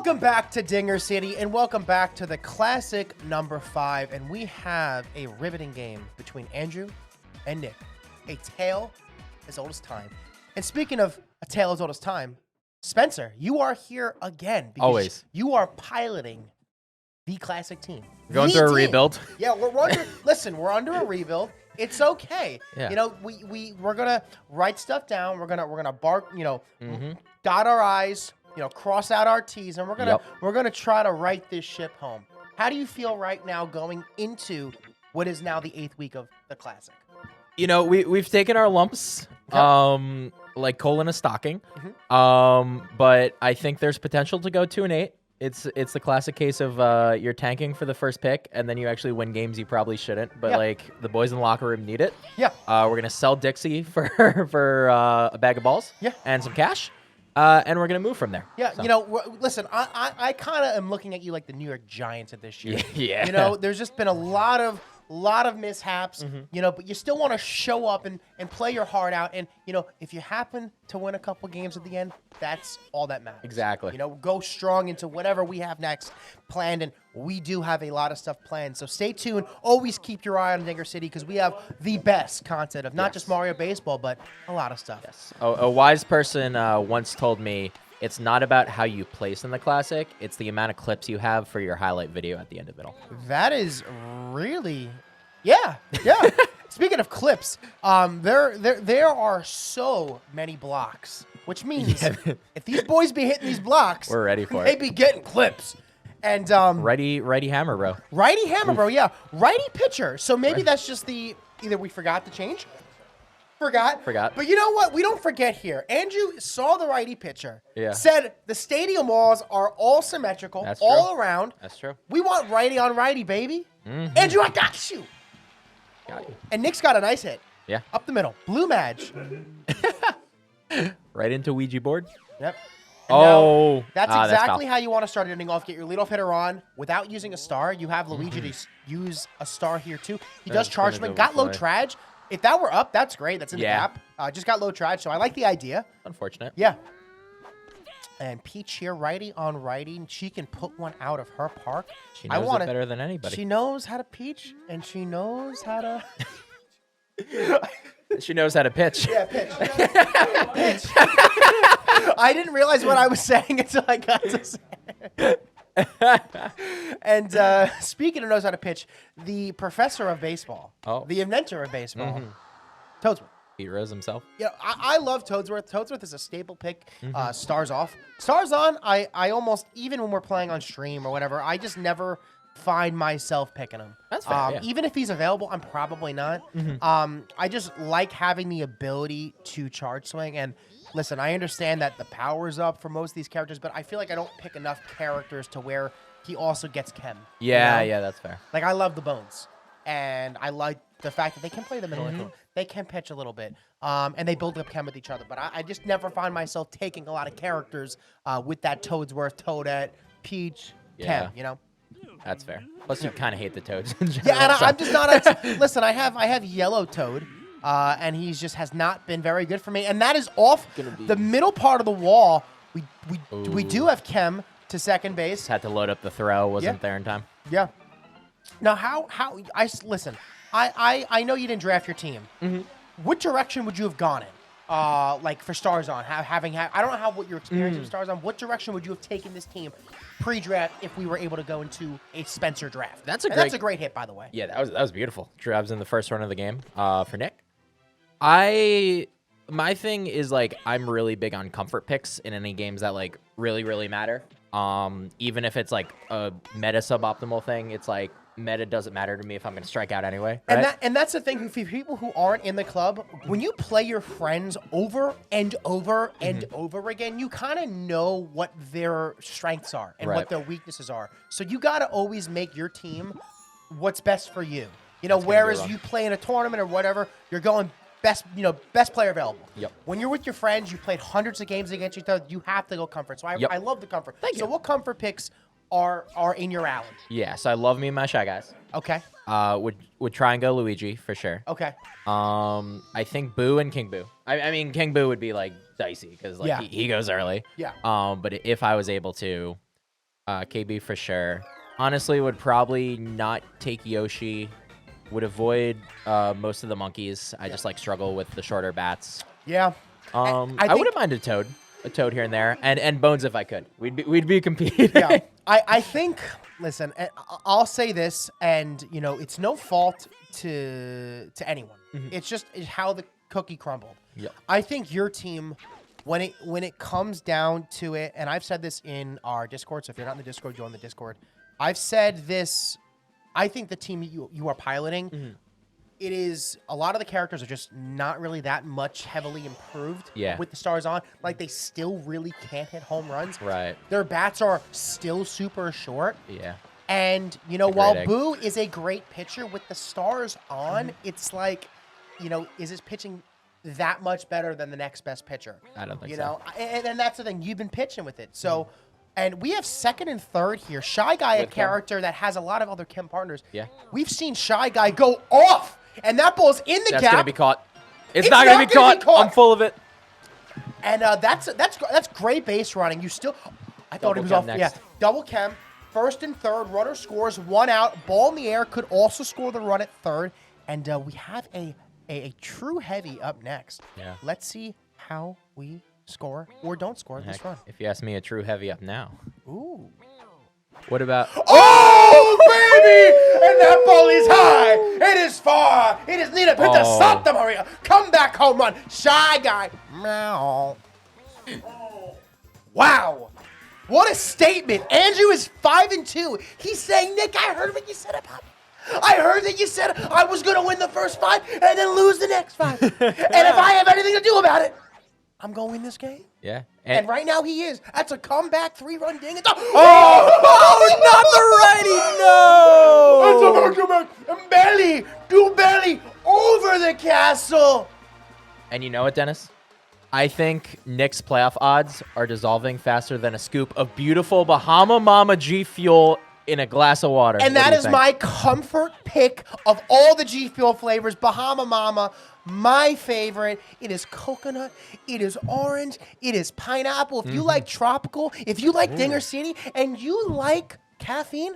Welcome back to Dinger City, and welcome back to the classic number 5. And we have a riveting game between Andrew and Nick, a tale as old as time. And speaking of a tale as old as time, Spencer, you are here again. Because Always. You are piloting the classic team. Going through a rebuild. Yeah, we're under a rebuild. It's okay. Yeah. You know, we're gonna write stuff down. We're gonna bark. You know, dot our I's. You know, cross out our T's, and we're gonna try to right this ship home. How do you feel right now going into what is now the 8th week of the classic? You know, we've taken our lumps, like coal in a stocking. But I think there's potential to go 2-8. It's the classic case of you're tanking for the first pick, and then you actually win games you probably shouldn't. But like the boys in the locker room need it. Yeah. We're gonna sell Dixie for a bag of balls. Yeah. And some cash. And we're gonna move from there. Yeah, So. you know, listen, I kind of am looking at you like the New York Giants of this year. Yeah. You know, there's just been a lot of mishaps, you know, but you still want to show up and play your heart out. And, you know, if you happen to win a couple games at the end, that's all that matters. Exactly. You know, go strong into whatever we have next planned. And we do have a lot of stuff planned. So stay tuned. Always keep your eye on Dinger City because we have the best content of not just Mario Baseball, but a lot of stuff. Yes. A wise person once told me, it's not about how you place in the classic, it's the amount of clips you have for your highlight video at the end of it all. That is really, yeah. Speaking of clips, there are so many blocks, which means if these boys be hitting these blocks, We're ready for they it. be getting clips. And Righty hammer, bro. righty hammer, bro, yeah, righty pitcher. So maybe that's just either we forgot to change. Forgot. But you know what? We don't forget here. Andrew saw the righty pitcher. Yeah. Said the stadium walls are all symmetrical, That's all true. around. That's true. We want righty on righty, baby. Andrew, I got you. Got you. And Nick's got a nice hit. Yeah. Up the middle. Blue Madge. Right into Ouija board. Yep. Oh. That's that's exactly foul. how you want to start an inning off. Get your leadoff hitter on without using a star. You have Luigi to use a star here, too. He does That's charge gonna him. go Got low play. traj. If that were up, that's great. That's in the Yeah. gap. Just got low traj, so I like the idea. Unfortunate. Yeah. And Peach here, righty on righty. She can put one out of her park. She knows it better than anybody. She knows how to peach, and she knows how to... She knows how to pitch. Yeah, pitch. Pitch. I didn't realize what I was saying until I got to say it. And speaking of knows how to pitch, the professor of baseball, the inventor of baseball, Toadsworth. He rose himself. Yeah, I love Toadsworth. Toadsworth is a staple pick. Stars off. Stars on, I almost, even when we're playing on stream or whatever, I just never find myself picking him. That's fair, yeah. Even if he's available, I'm probably not. I just like having the ability to charge swing. And listen, I understand that the power's up for most of these characters, but I feel like I don't pick enough characters to where he also gets chem. Yeah, you know? yeah, that's fair. Like, I love the bones. And I like the fact that they can play the middle infield. They can pitch a little bit. And they build up chem with each other. But I just never find myself taking a lot of characters with that Toadsworth, Toadette, Peach, chem, you know? That's fair. Plus, you kind of hate the Toads in general. Yeah, and so. I'm just not. Listen, I have Yellow Toad, and he's just has not been very good for me. And that is off the middle part of the wall. We do have Chem to second base. Just had to load up the throw. Wasn't there in time. Yeah. Now, listen. I know you didn't draft your team. What direction would you have gone in? Like for Stars on, I don't know what your experience with Stars on. What direction would you have taken this team pre-draft if we were able to go into a Spencer draft? That's a great hit, by the way. Yeah, that was beautiful. Drabs in the first run of the game for Nick. My thing is like I'm really big on comfort picks in any games that like really matter. Even if it's like a meta suboptimal thing, it's like meta doesn't matter to me if I'm going to strike out anyway. Right? And that's the thing. For people who aren't in the club, when you play your friends over and over and over again, you kind of know what their strengths are and what their weaknesses are. So you got to always make your team what's best for you. You know, whereas you play in a tournament or whatever, you're going best player available. Yep. When you're with your friends, you played hundreds of games against each other, you have to go comfort. So I love the comfort. Thank you. So what comfort picks are in your alley? Yeah, so I love me and my Shy Guys. Okay. Would try and go Luigi for sure. Okay. I think Boo and King Boo. I mean, King Boo would be like dicey because like he goes early. Yeah. But if I was able to, KB for sure. Honestly, would probably not take Yoshi. Would avoid most of the monkeys. I just like struggle with the shorter bats. Yeah. I wouldn't mind a toad here and there, and Bones if I could. We'd be competing. Yeah. I think. Listen, I'll say this, and it's no fault to anyone. It's just how the cookie crumbled. Yep. I think your team, when it comes down to it, and I've said this in our Discord. So if you're not in the Discord, join the Discord. I've said this. I think the team you are piloting, it is a lot of the characters are just not really that much heavily improved with the stars on. Like they still really can't hit home runs. Right. Their bats are still super short. Yeah. And while Boo is a great pitcher with the stars on, it's like, is his pitching that much better than the next best pitcher? I don't think so. And that's the thing. You've been pitching with it. So, and we have second and third here. Shy Guy, With a character that has a lot of other Chem partners. Yeah. We've seen Shy Guy go off, and that ball's in the That's gap. gonna be caught. It's not gonna be caught. I'm full of it. And that's great base running. You still, I thought he was off. Next. Yeah, double Chem. First and third, runner scores, 1 out, ball in the air, could also score the run at third. And we have a true heavy up next. Yeah. Let's see how we score or don't score this run. If you ask me, a true heavy up now. Ooh. What about? Oh, baby! And that ball is high. It is far. It is near the Santa Maria. Come back home run. Shy Guy. Meow. Wow. What a statement. Andrew is 5-2. He's saying, Nick, I heard what you said about me. I heard that you said I was going to win the first 5 and then lose the next 5. And if I have anything to do about it, I'm going to win this game. Yeah. And right now he is. That's a comeback 3-run ding. It's not the righty. No. And belly over the castle. And you know what, Dennis? I think Nick's playoff odds are dissolving faster than a scoop of beautiful Bahama Mama G Fuel in a glass of water. And that is my comfort pick of all the G Fuel flavors. Bahama Mama, my favorite. It is coconut. It is orange. It is pineapple. If you like tropical, if you like Dinger City, and you like caffeine,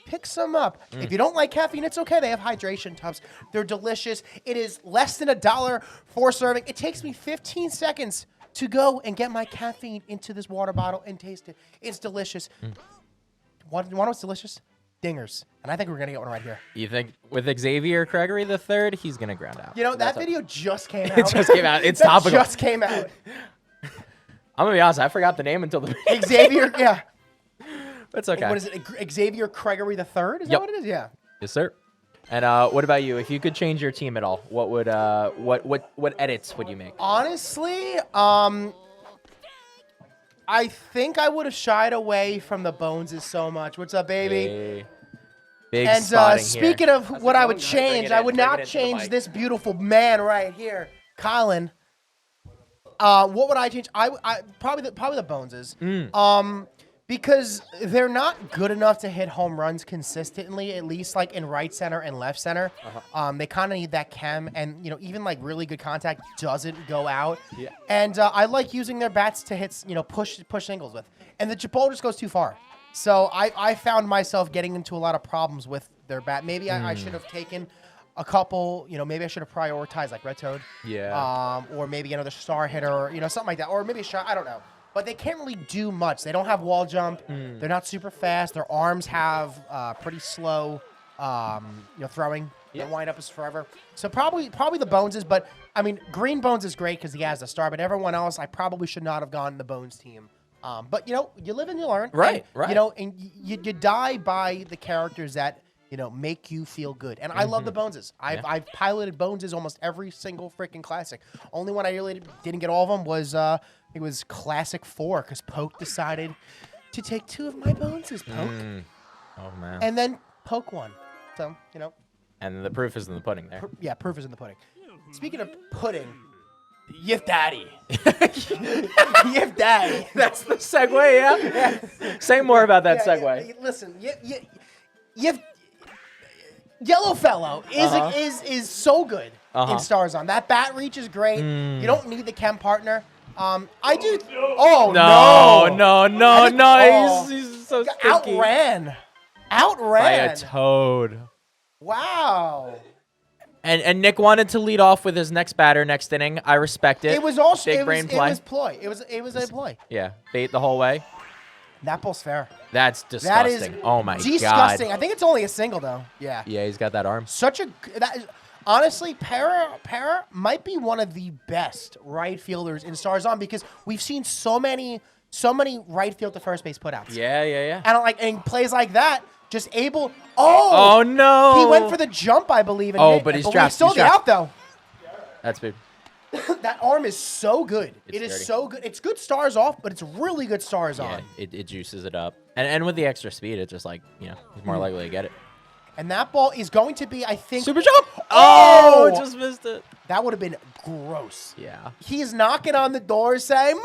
pick some up. If you don't like caffeine, it's okay. They have hydration tubs. They're delicious. It is less than $1 for serving. It takes me 15 seconds to go and get my caffeine into this water bottle and taste it. It's delicious. Want to know what's delicious? Dingers. And I think we're going to get one right here. You think with Xavier Gregory III, he's going to ground out? That video just came out. It just came out. It's topical. Just came out. I'm going to be honest. I forgot the name until the Xavier, yeah. That's okay. What is it? Xavier Gregory III? Is that what it is? Yeah. Yes, sir. And what about you? If you could change your team at all, what would what edits would you make? Honestly, I think I would have shied away from the Boneses so much. What's up, baby? Hey. Big and spotting speaking here. of what I would change, I would not change this beautiful man right here, Colin. What would I change? I probably the Boneses. Because they're not good enough to hit home runs consistently, at least like in right center and left center. They kind of need that chem, and even like really good contact doesn't go out. Yeah. And I like using their bats to hit, push singles with. And the ball just goes too far. So I found myself getting into a lot of problems with their bat. Maybe I should have taken a couple, maybe I should have prioritized like Red Toad. Yeah. Or maybe another star hitter, something like that. Or maybe a shot, I don't know. But they can't really do much. They don't have wall jump. They're not super fast. Their arms have pretty slow, throwing. Their windup is forever. So probably the Boneses. But I mean, Green Bones is great because he has the star. But everyone else, I probably should not have gone the Bones team. But you live and you learn. Right. And, right. And you die by the characters that make you feel good. And I love the Boneses. I've piloted Boneses almost every single freaking classic. Only one I really didn't get all of them was it was Classic 4 because Poke decided to take 2 of my Boneses, Poke. Oh, man. And then Poke won. So, And the proof is in the pudding there. Proof is in the pudding. Speaking of pudding, Yif Daddy. Yif Daddy. That's the segue, yeah? Say more about that segue. Listen, Yif Yellow Fellow is so good in Stars On. That bat reach is great. You don't need the chem partner. I do. Oh no! Oh. He's so stinky. Outran. By a toad. Wow. And Nick wanted to lead off with his next batter next inning. I respect it. It was also big brain play. It was ploy. It was a ploy. Yeah, bait the whole way. That ball's fair. That's disgusting. That is oh my disgusting. god. I think it's only a single though. Yeah. Yeah, he's got that arm. That is honestly, Para might be one of the best right fielders in Stars On because we've seen so many right field to first base putouts. Yeah. And plays like that. Just able. Oh no! He went for the jump, I believe. And but he's trapped. Still he's the trapped. out though. That's big. That arm is so good. It is dirty. so good. It's good stars off, but it's really good stars on. It juices it up, and with the extra speed, it's just like he's more likely to get it. And that ball is going to be, I think, super jump. Oh, just missed it. That would have been gross. Yeah. He's knocking on the door saying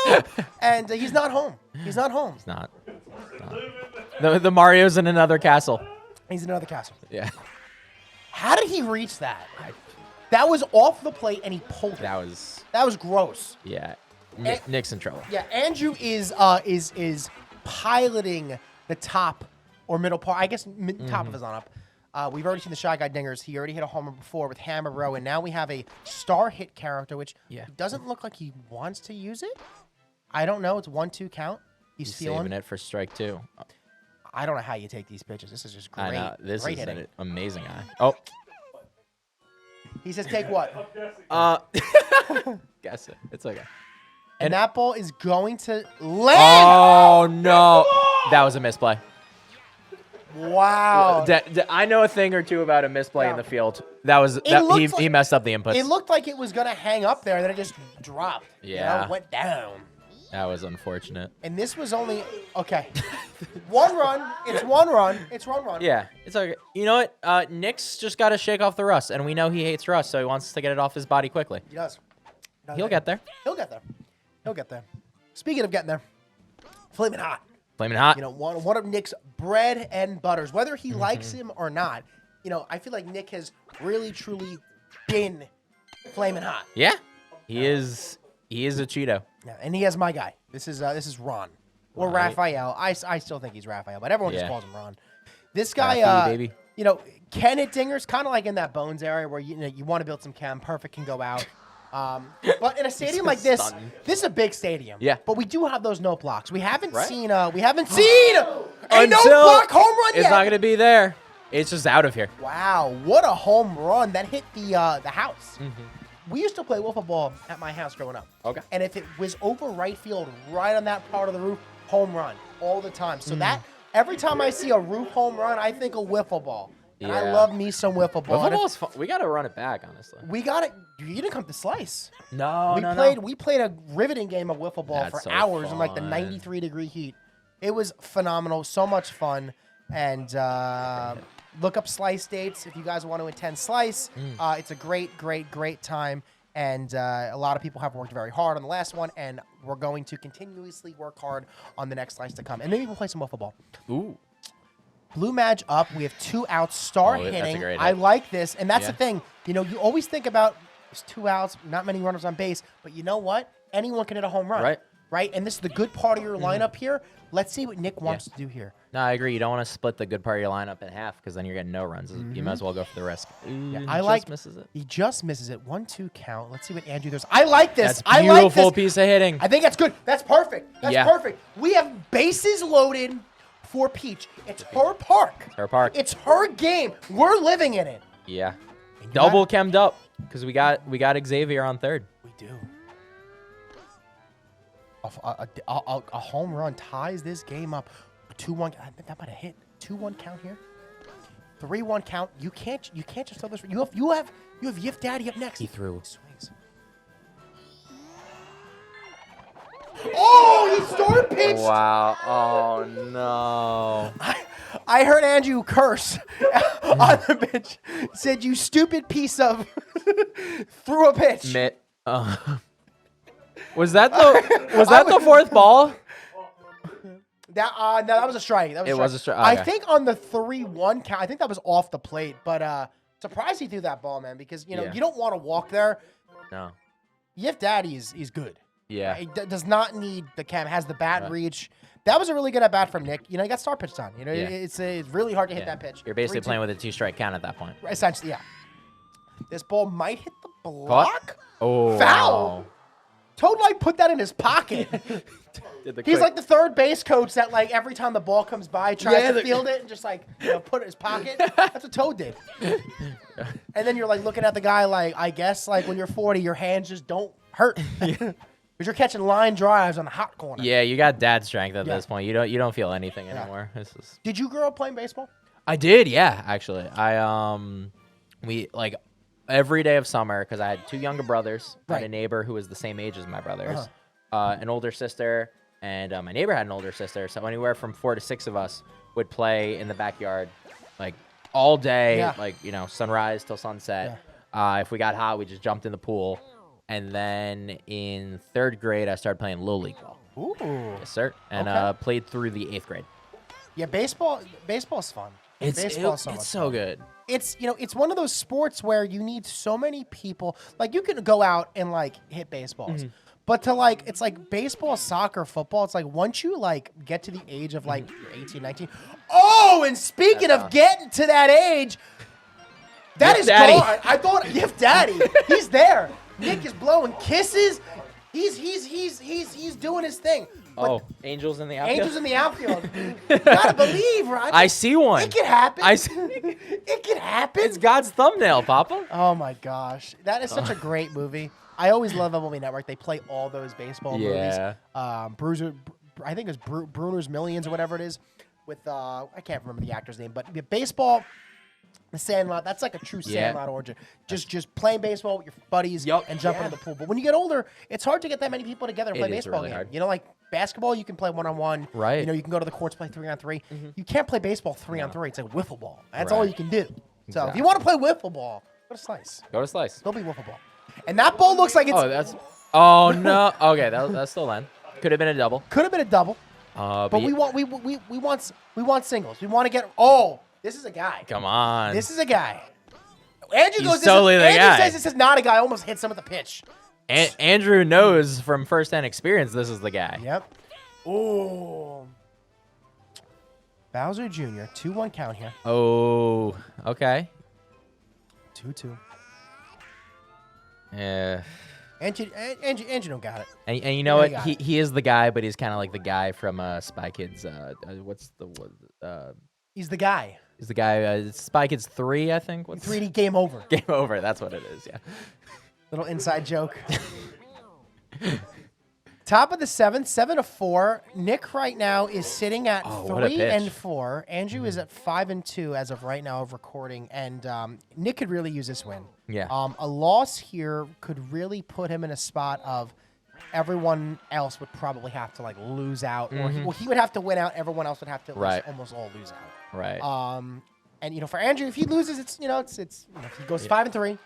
Mario, and he's not home. He's not home. He's not. The Mario's in another castle. He's in another castle. Yeah. How did he reach that? That was off the plate, and he pulled it. That was gross. Yeah. Nick's in trouble. Yeah, Andrew is piloting the top or middle part. I guess top of his lineup. We've already seen the Shy Guy dingers. He already hit a homer before with Hammer Row, and now we have a star hit character, which doesn't look like he wants to use it. I don't know. It's 1-2 count. He's feeling saving it for strike 2. I don't know how you take these pitches. This is just great. I know. This great is hitting. an amazing eye. Oh. He says, take what? Guess it. It's okay. And that ball is going to land. Oh, no. That was a misplay. Wow. I know a thing or two about a misplay in the field. He messed up the inputs. It looked like it was going to hang up there, then it just dropped. Yeah. Went down. That was unfortunate. And this was only, okay. 1 run. It's 1 run. It's 1 run. Yeah. It's okay. You know what? Nick's just got to shake off the rust, and we know he hates rust, so he wants to get it off his body quickly. He does. He'll get there. He'll get there. He'll get there. Speaking of getting there, Flamin' Hot. Flamin' Hot. One of Nick's bread and butters. Whether he likes him or not, I feel like Nick has really, truly been Flamin' Hot. Yeah. He is a Cheeto. Yeah, and he has my guy. This is Ron. Or Raphael. I still think he's Raphael, but everyone just calls him Ron. This guy, baby. can hit dingers, kind of like in that Bones area where you want to build some chem. Perfect can go out. But in a stadium like this, this is a big stadium. Yeah. But we do have those no blocks. We haven't seen a no block home run yet. It's not going to be there. It's just out of here. Wow, what a home run that hit the house. We used to play wiffle ball at my house growing up. Okay. And if it was over right field, right on that part of the roof, home run all the time. So that every time I see a roof home run, I think of wiffle ball. And I love me some wiffle ball. Wiffle ball is fun. We got to run it back, honestly. We got it. You didn't come to Slice. No, We played a riveting game of wiffle ball for hours in like the 93-degree heat. It was phenomenal. So much fun. And look up Slice dates if you guys want to attend Slice. It's a great time. And a lot of people have worked very hard on the last one, and we're going to continuously work hard on the next Slice to come. And maybe we'll play some wiffle ball. Ooh. Blue Madge up. We have 2 outs. Star hitting. That's a great hit. I like this. And that's the thing. You always think about there's 2 outs, not many runners on base. But you know what? Anyone can hit a home run. Right? And this is the good part of your lineup here. Let's see what Nick wants to do here. No, I agree. You don't want to split the good part of your lineup in half because then you're getting no runs. You might as well go for the risk. Misses it. He just misses it. 1-2 count. Let's see what Andrew does. I like this. That's beautiful piece of hitting. I think that's good. That's perfect. That's perfect. We have bases loaded for Peach. It's her park. Her park. It's her game. We're living in it. Yeah. Double chemmed up because we got Xavier on third. We do. A home run ties this game up. 2-1. That might have hit. 2-1 count here. 3-1 count. You can't just throw this. You have Yif Daddy up next. He threw. Swings. Oh, he started pitch. Wow. Oh no. I heard Andrew curse on the pitch. Said, "You stupid piece of," threw a pitch. Mitt. Was that the fourth ball? No, that was a strike. It was a strike. I think on the 3-1 count, I think that was off the plate. But surprised he threw that ball, man, because you don't want to walk there. No. Yif Daddy is good. Yeah. It does not need the cam. Has the bat reach. That was a really good at bat from Nick. You know, he got star pitched on. You know, it's really hard to hit that pitch. You're basically playing with a 2-strike count at that point. Essentially, yeah. This ball might hit the block. Oh, foul. Wow. Toad like put that in his pocket. He's like the third base coach that like every time the ball comes by tries to field it and just like put it in his pocket. That's what Toad did. And then you're like looking at the guy like, I guess like when you're 40, your hands just don't hurt. Because you're catching line drives on the hot corner. Yeah, you got dad strength at this point. You don't feel anything anymore. Did you grow up playing baseball? I did, yeah, actually. We like every day of summer, because I had 2 younger brothers. I had a neighbor who was the same age as my brothers, an older sister, and my neighbor had an older sister. So anywhere from 4 to 6 of us would play in the backyard, like all day, like sunrise till sunset. If we got hot, we just jumped in the pool. And then in 3rd grade, I started playing Little League ball. Ooh. Yes, sir. And played through the 8th grade. Yeah, baseball's fun. It's so good. It's it's one of those sports where you need so many people. Like you can go out and like hit baseballs, but to like it's like baseball, soccer, football. It's like once you like get to the age of like 18, 19. Oh, and speaking of getting to that age, that is gone. I thought Gift Daddy, he's there. Nick is blowing kisses. He's doing his thing. But angels in the outfield. Angels in the outfield. You gotta believe, right? I see one. It can happen. I see. It can happen. It's God's thumbnail, Papa. Oh my gosh, that is such a great movie. I always love MLB Network. They play all those baseball movies. Bruiser, I think it was Bruner's Millions or whatever it is. With I can't remember the actor's name, but baseball. The Sandlot, that's like a true Sandlot origin. Just playing baseball with your buddies and jumping in the pool. But when you get older, it's hard to get that many people together to play baseball really hard. You know, like basketball, you can play 1-on-1. Right. You know, you can go to the courts, play 3-on-3. You can't play baseball 3-on-3. It's like wiffle ball. That's all you can do. So if you want to play wiffle ball, go to Slice. Go be wiffle ball. And that ball looks like it's... Oh, no. Okay, that's still then. Could have been a double. Could have been a double. But we want singles. We want to get... Oh, this is a guy. Come on. This is a guy. Andrew goes, totally the Andrew guy. says this is not a guy. Almost hits him with the pitch. Andrew knows from firsthand experience this is the guy. Yep. Oh. Bowser Jr. 2-1 count here. Oh, okay. 2-2. Yeah. Andrew don't got it. And you know what? He is the guy, but he's kind of like the guy from Spy Kids. What's the He's the guy. He's the guy. Spy Kids 3, I think. 3D Game Over. Game Over. That's what it is. Yeah. Little inside joke. Top of the 7th, 7-4. Nick right now is sitting at 3-4. Andrew is at 5-2 as of right now of recording, and Nick could really use this win. Yeah. A loss here could really put him in a spot of everyone else would probably have to like lose out, or he would have to win out. Everyone else would have to almost all lose out. Right. And for Andrew, if he loses, it's if he goes 5-3.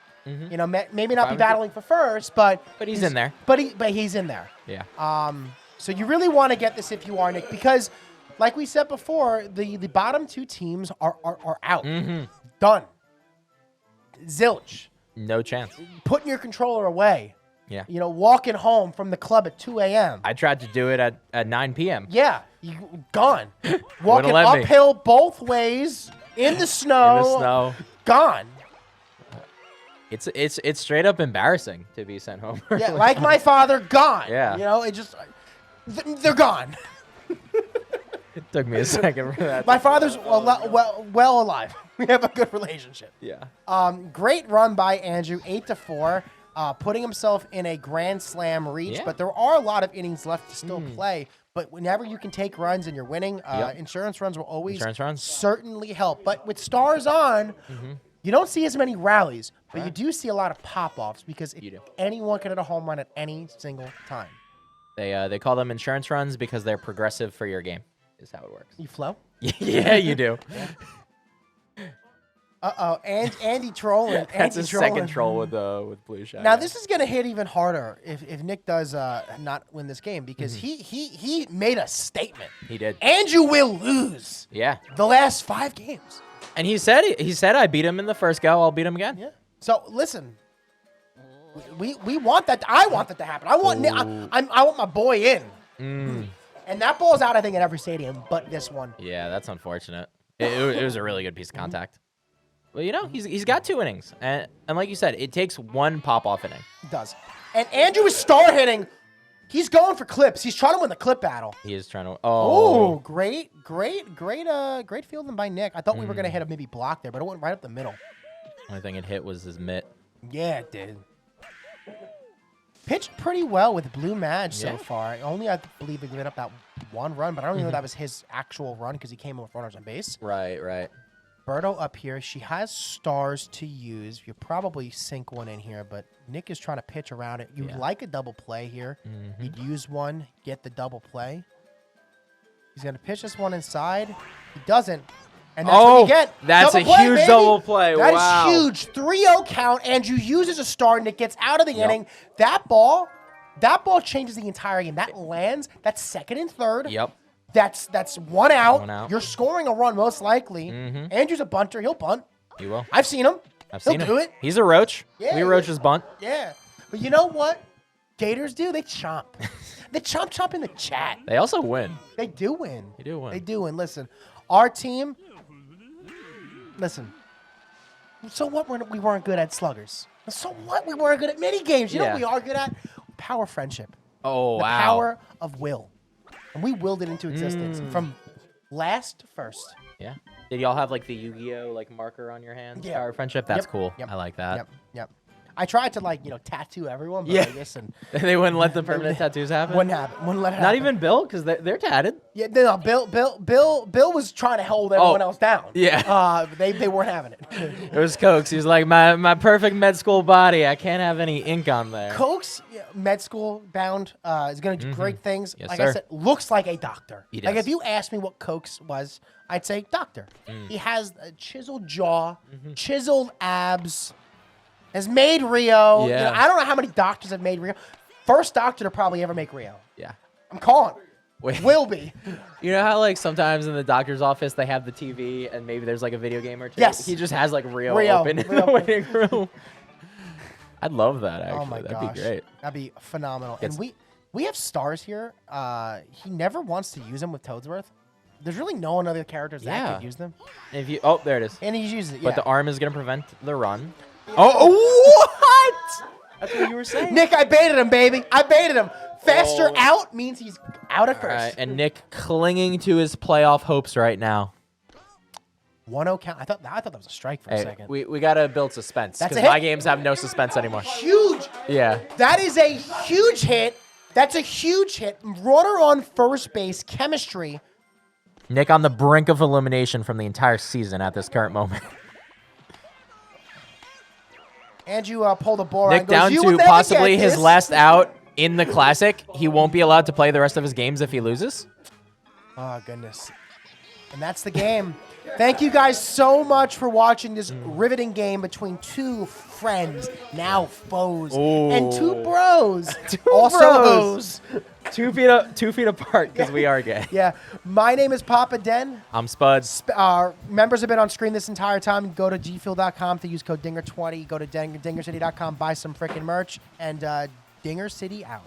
Maybe not be battling for first, but he's in there. But he's in there. Yeah. So you really want to get this if you are Nick, because, like we said before, the bottom 2 teams are out. Done. Zilch. No chance. Putting your controller away. Yeah. Walking home from the club at 2 a.m. I tried to do it at 9 p.m. Yeah. Gone. Walking uphill both ways in the snow. Gone. It's straight up embarrassing to be sent home. Yeah, like my father, gone. Yeah. They're gone. It took me a second for that. My father's well alive. We have a good relationship. Yeah. Great run by Andrew, 8-4, putting himself in a grand slam reach. But there are a lot of innings left to still play. But whenever you can take runs and you're winning, insurance runs will always certainly help. But with stars on, you don't see as many rallies, but you do see a lot of pop-offs because anyone can hit a home run at any single time. They call them insurance runs because they're progressive for your game, is how it works. You flow? Yeah, you do. And Andy trolling. That's his second troll with Blue Shot. Now this is gonna hit even harder if Nick does not win this game, because he made a statement. He did. Andrew will lose. Yeah. The last 5 games. And he said I beat him in the first go. I'll beat him again. Yeah. So listen, We want that. I want that to happen. I want I want my boy in. And that ball's out, I think, in every stadium, but this one. Yeah, that's unfortunate. It was a really good piece of contact. Well, you know, he's got 2 innings, and like you said, it takes 1 pop-off inning. It does. And Andrew is star hitting. He's going for clips. He's trying to win the clip battle. He is trying to. Oh, great fielding by Nick. I thought we were gonna hit a maybe block there, but it went right up the middle. Only thing it hit was his mitt. Yeah, it did. Pitched pretty well with Blue Madge so far. Only, I believe, we given up that 1 run, but I don't even know that was his actual run because he came in with runners on base. Right. Birdo up here. She has stars to use. You probably sink one in here, but Nick is trying to pitch around it. You like a double play here. You'd use one, get the double play. He's going to pitch this one inside. He doesn't. And that's what you get. That's a huge double play. That is huge. 3-0 count. Andrew uses a star, and it gets out of the inning. That ball changes the entire game. That lands. That's second and third. Yep. That's 1 out. 1 out. You're scoring a run most likely. Andrew's a bunter. He'll bunt. He will. I've seen him. He'll do it. He's a roach. Yeah, we roaches bunt. Yeah. But you know what Gators do? They chomp. They chomp in the chat. They also win. They do win. They do win. They do win. Listen, our team. Listen. So what? We weren't good at sluggers. So what? We weren't good at mini games. You know what we are good at? Power friendship. Oh, the wow. Power of will. And we willed it into existence from last to first. Yeah. Did y'all have like the Yu-Gi-Oh like marker on your hands? Yeah. Power friendship. That's Yep. cool. Yep. I like that. Yep. I tried to tattoo everyone, but I guess They wouldn't let the permanent tattoos happen. wouldn't happen. Wouldn't let it Not happen. even Bill, because they're tatted. Yeah, no. Bill was trying to hold everyone else down. Yeah. They weren't having it. It was Cokes. He was like, my perfect med school body. I can't have any ink on there. Cokes, med school bound, is going to do great things. Yes, like sir. I said, looks like a doctor. He Like does. if you asked me what Cokes was, I'd say doctor. He has a chiseled jaw, chiseled abs, has made Rio. Yeah. You know, I don't know how many doctors have made Rio. First doctor to probably ever make Rio. Yeah. I'm calling. Wait. Will be. You know how like sometimes in the doctor's office they have the TV and maybe there's like a video game or 2? Yes. He just has like Rio open in Rio. the waiting room. I'd love that actually. Oh my That'd gosh. be great. That'd be phenomenal. It's- And we have stars here. He never wants to use them with Toadsworth. There's really no other characters that could use them. If you there it is. And he uses it. But Yeah. the arm is gonna prevent the run. Oh, what? That's what you were saying. Nick, I baited him, baby. I baited him. Faster out means he's out at All first. right, and Nick clinging to his playoff hopes right now. 1-0 count. I thought that was a strike for a Hey, second. we gotta build suspense That's a because hit. my games have no suspense anymore. Huge. Yeah. That is a huge hit. That's a huge hit. Runner on first base. Chemistry. Nick on the brink of elimination from the entire season at this current moment. Andrew pulled the ball. Nick down to possibly his last out in the Classic. He won't be allowed to play the rest of his games if he loses. Oh, goodness. And that's the game. Thank you guys so much for watching this riveting game between 2 friends, now foes, and 2 bros. Also bros. hoes. 2 feet apart because we are gay. Yeah. My name is Papa Den. I'm Spud. Members have been on screen this entire time. Go to gfuel.com to use code DINGER20. Go to dingercity.com, buy some freaking merch, and Dinger City out.